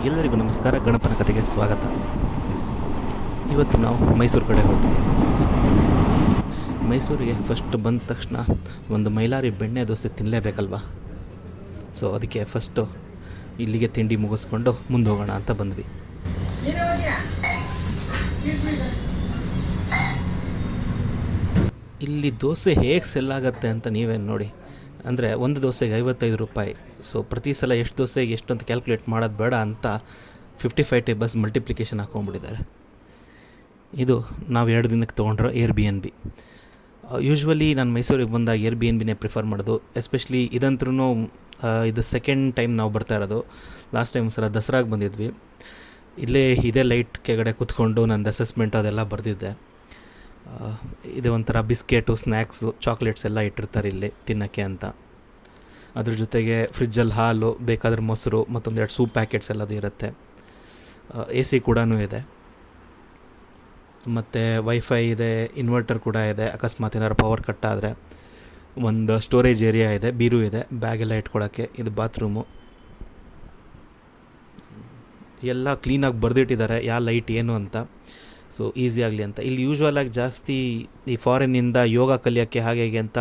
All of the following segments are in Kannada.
ಎಲ್ಲರಿಗೂ ನಮಸ್ಕಾರ. ಗಣಪನ ಕಥೆಗೆ ಸ್ವಾಗತ. ಇವತ್ತು ನಾವು ಮೈಸೂರು ಕಡೆ ಹೊರಟಿದ್ದೀವಿ. ಮೈಸೂರಿಗೆ ಫಸ್ಟ್ ಬಂದ ತಕ್ಷಣ ಒಂದು ಮೈಲಾರಿ ಬೆಣ್ಣೆ ದೋಸೆ ತಿನ್ನಲೇಬೇಕಲ್ವ. ಸೊ ಅದಕ್ಕೆ ಫಸ್ಟು ಇಲ್ಲಿಗೆ ತಿಂಡಿ ಮುಗಿಸ್ಕೊಂಡು ಮುಂದೆ ಹೋಗೋಣ ಅಂತ ಬಂದ್ವಿ. ಇಲ್ಲಿ ದೋಸೆ ಹೇಗೆ ಸೆಲ್ ಆಗುತ್ತೆ ಅಂತ ನೀವೇನು ನೋಡಿ. ಅಂದರೆ ಒಂದು ದೋಸೆಗೆ 55 ರೂಪಾಯಿ. ಸೊ ಪ್ರತಿ ಸಲ ಎಷ್ಟು ದೋಸೆಗೆ ಎಷ್ಟು ಅಂತ ಕ್ಯಾಲ್ಕುಲೇಟ್ ಮಾಡೋದು ಬೇಡ ಅಂತ 55 ಟೇಬಲ್ಸ್ ಮಲ್ಟಿಪ್ಲಿಕೇಶನ್ ಹಾಕ್ಕೊಂಡ್ಬಿಟ್ಟಿದ್ದಾರೆ. ಇದು ನಾವು 2 ದಿನಕ್ಕೆ ತೊಗೊಂಡಿರೋ Airbnb. ಯೂಶ್ವಲಿ ನಾನು ಮೈಸೂರಿಗೆ ಬಂದಾಗ Airbnbನೇ ಪ್ರಿಫರ್ ಮಾಡೋದು. ಎಸ್ಪೆಷಲಿ ಇದಂದ್ರೂ ಇದು ಸೆಕೆಂಡ್ ಟೈಮ್ ನಾವು ಬರ್ತಾ ಇರೋದು. ಲಾಸ್ಟ್ ಟೈಮ್ ಸಲ ದಸರಾಗೆ ಬಂದಿದ್ವಿ. ಇದೇ ಲೈಟ್ ಕೆಳಗಡೆ ಕೂತ್ಕೊಂಡು ನಂದು ಅಸೆಸ್ಮೆಂಟ್ ಅದೆಲ್ಲ ಬರೆದಿದ್ದೆ. ಇದು ಒಂಥರ ಬಿಸ್ಕೆಟು, ಸ್ನ್ಯಾಕ್ಸು, ಚಾಕ್ಲೇಟ್ಸ್ ಎಲ್ಲ ಇಟ್ಟಿರ್ತಾರೆ ಇಲ್ಲಿ ತಿನ್ನೋಕ್ಕೆ ಅಂತ. ಅದ್ರ ಜೊತೆಗೆ ಫ್ರಿಜ್ಜಲ್ಲಿ ಹಾಲು, ಬೇಕಾದ್ರೆ ಮೊಸರು, ಮತ್ತೊಂದೆರಡು ಸೂಪ್ ಪ್ಯಾಕೆಟ್ಸ್ ಎಲ್ಲದು ಇರುತ್ತೆ. AC ಕೂಡ ಇದೆ, ಮತ್ತು ವೈಫೈ ಇದೆ, ಇನ್ವರ್ಟರ್ ಕೂಡ ಇದೆ. ಅಕಸ್ಮಾತ್ ಏನಾದ್ರು ಪವರ್ ಕಟ್ ಆದರೆ ಒಂದು ಸ್ಟೋರೇಜ್ ಏರಿಯಾ ಇದೆ, ಬೀರು ಇದೆ, ಬ್ಯಾಗೆಲ್ಲ ಇಟ್ಕೊಳ್ಳೋಕ್ಕೆ. ಇದು ಬಾತ್ರೂಮು. ಎಲ್ಲ ಕ್ಲೀನಾಗಿ ಬರೆದಿಟ್ಟಿದ್ದಾರೆ ಯಾವ ಲೈಟ್ ಏನು ಅಂತ. ಸೊ ಈಸಿ ಆಗಲಿ ಅಂತ. ಇಲ್ಲಿ ಯೂಶ್ವಲಾಗಿ ಜಾಸ್ತಿ ಈ ಫಾರಿನ್ನಿಂದ ಯೋಗ ಕಲಿಯೋಕ್ಕೆ ಹಾಗೆ ಅಂತ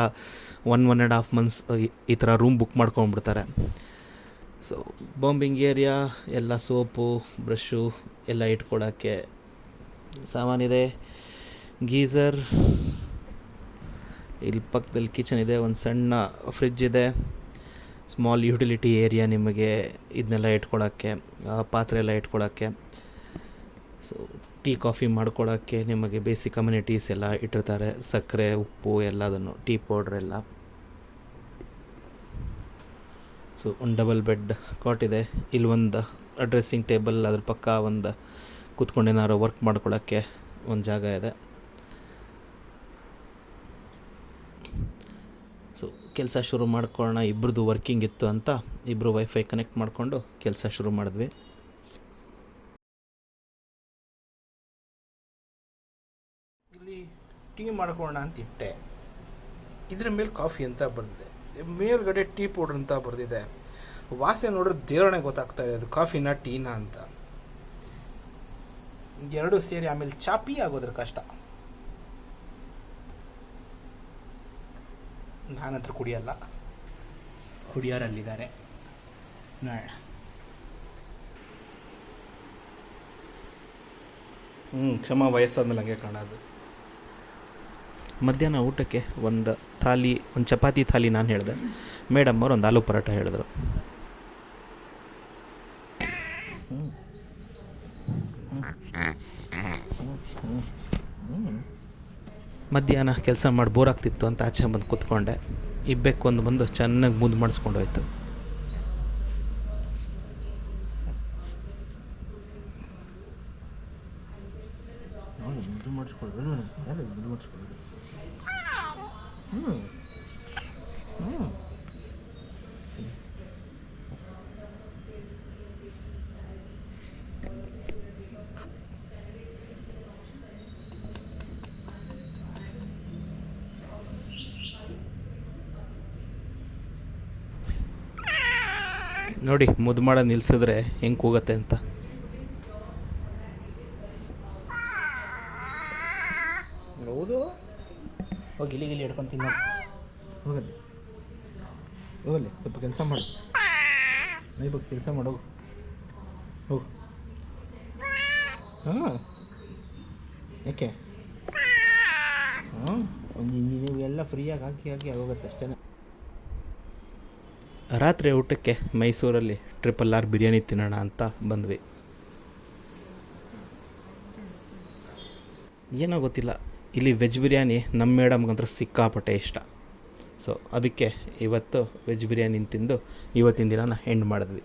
1.5 ಮಂತ್ಸ್ ಈ ಥರ ರೂಮ್ ಬುಕ್ ಮಾಡ್ಕೊಂಡ್ಬಿಡ್ತಾರೆ. ಸೊ ಬಾಂಬಿಂಗ್ ಏರಿಯಾ, ಎಲ್ಲ ಸೋಪು, ಬ್ರಷು ಎಲ್ಲ ಇಟ್ಕೊಳ್ಳೋಕ್ಕೆ ಸಾಮಾನಿದೆ. ಗೀಝರ್, ಇಲ್ಲಿ ಪಕ್ಕದಲ್ಲಿ ಕಿಚನ್ ಇದೆ, ಒಂದು ಸಣ್ಣ ಫ್ರಿಡ್ಜ್ ಇದೆ, ಸ್ಮಾಲ್ ಯುಟಿಲಿಟಿ ಏರಿಯಾ ನಿಮಗೆ ಇದನ್ನೆಲ್ಲ ಇಟ್ಕೊಳ್ಳೋಕ್ಕೆ, ಪಾತ್ರೆ ಎಲ್ಲ ಇಟ್ಕೊಳ್ಳೋಕ್ಕೆ. ಸೊ ಟೀ ಕಾಫಿ ಮಾಡ್ಕೊಳ್ಳೋಕ್ಕೆ ನಿಮಗೆ ಬೇಸಿಕ್ ಕಮ್ಯುನಿಟೀಸ್ ಎಲ್ಲ ಇಟ್ಟಿರ್ತಾರೆ. ಸಕ್ಕರೆ, ಉಪ್ಪು ಎಲ್ಲದನ್ನು, ಟೀ ಪೌಡ್ರ್ ಎಲ್ಲ. ಸೊ ಒಂದು ಡಬಲ್ ಬೆಡ್ ಕಾಟ್ ಇದೆ. ಇಲ್ಲಿ ಒಂದು ಡ್ರೆಸ್ಸಿಂಗ್ ಟೇಬಲ್, ಅದ್ರ ಪಕ್ಕ ಒಂದು ಕೂತ್ಕೊಂಡು ಏನಾದ್ರು ವರ್ಕ್ ಮಾಡ್ಕೊಳ್ಳೋಕ್ಕೆ ಒಂದು ಜಾಗ ಇದೆ. ಸೊ ಕೆಲಸ ಶುರು ಮಾಡ್ಕೊಳ್ಳೋಣ. ಇಬ್ಬರದು ವರ್ಕಿಂಗ್ ಇತ್ತು ಅಂತ ಇಬ್ಬರು ವೈಫೈ ಕನೆಕ್ಟ್ ಮಾಡಿಕೊಂಡು ಕೆಲಸ ಶುರು ಮಾಡಿದ್ವಿ. ಇಲ್ಲಿ ಟೀ ಮಾಡ್ಕೊಳ್ಳೋಣ ಅಂತ ಇಟ್ಟೆ. ಇದ್ರ ಮೇಲೆ ಕಾಫಿ ಅಂತ ಬಂದಿದೆ, ಮೇಲ್ಗಡೆ ಟೀ ಪೌಡ್ರ್ ಅಂತ ಬರೆದಿದೆ. ವಾಸನೆ ನೋಡಿದ್ರೆ ದೇವರಣೆ ಗೊತ್ತಾಗ್ತಾ ಇದೆ ಅದು ಕಾಫಿನ ಟೀನಾ ಅಂತ. ಎರಡೂ ಸೇರಿ ಆಮೇಲೆ ಚಾಪಿ ಆಗೋದ್ರ ಕಷ್ಟ. ನಾನಂತರ ಕುಡಿಯಲ್ಲ, ಕುಡಿಯೋರಲ್ಲಿದ್ದಾರೆ ನೋಡೋಣ. ಕ್ಷಮ, ವಯಸ್ಸಾದ್ಮೇಲೆ ಹಂಗೆ ಕಾಣೋದು. ಮಧ್ಯಾಹ್ನ ಊಟಕ್ಕೆ ಒಂದು ಚಪಾತಿ ಥಾಲಿ ನಾನು ಹೇಳಿದೆ. ಮೇಡಮ್ ಅವರು ಒಂದು ಆಲೂ ಪರೋಟ ಹೇಳಿದ್ರು. ಮಧ್ಯಾಹ್ನ ಕೆಲಸ ಮಾಡಿ ಬೋರ್ ಆಗ್ತಿತ್ತು ಅಂತ ಆಚೆ ಬಂದು ಕೂತ್ಕೊಂಡೆ. ಇಬ್ಬಕ್ಕೊಂದು ಬಂದು ಚೆನ್ನಾಗಿ ಮುದ್ದು ಮಾಡಿಸ್ಕೊಂಡು ಹೋಯ್ತು. ನೋಡಿ, ಮುದ್ದು ಮಾಡೋದು ನಿಲ್ಸಿದ್ರೆ ಹೆಂಗೆ ಕೂಗತ್ತೆ ಅಂತ. ಹೌದು, ಹೋಗಿ ಗಿಲಿ ಹಿಡ್ಕೊಂಡು ತಿನ್ನೋ. ಹೋಗಲ್ಲಿ ಸ್ವಲ್ಪ ಕೆಲಸ ಮಾಡು. ಮೈ ಬಗ್ಸ್ ಕೆಲಸ ಮಾಡೋಗು, ಹೋಗು. ಹಾಂ, ಯಾಕೆ? ಹಾಂ, ನೀವೆಲ್ಲ ಫ್ರೀಯಾಗಿ ಹಾಕಿ ಆಗೋಗುತ್ತೆ ಅಷ್ಟೇ. ರಾತ್ರಿ ಊಟಕ್ಕೆ ಮೈಸೂರಲ್ಲಿ RRR ಬಿರಿಯಾನಿ ತಿನ್ನೋಣ ಅಂತ ಬಂದ್ವಿ. ಏನೋ ಗೊತ್ತಿಲ್ಲ, ಇಲ್ಲಿ ವೆಜ್ ಬಿರಿಯಾನಿ ನಮ್ಮ ಮೇಡಮ್ಗಂತೂ ಸಿಕ್ಕಾಪಟ್ಟೆ ಇಷ್ಟ. ಸೊ ಅದಕ್ಕೆ ಇವತ್ತು ವೆಜ್ ಬಿರಿಯಾನಿ ತಿಂದು ಇವತ್ತಿನ ದಿನ ಎಂಡ್ ಮಾಡಿದ್ವಿ.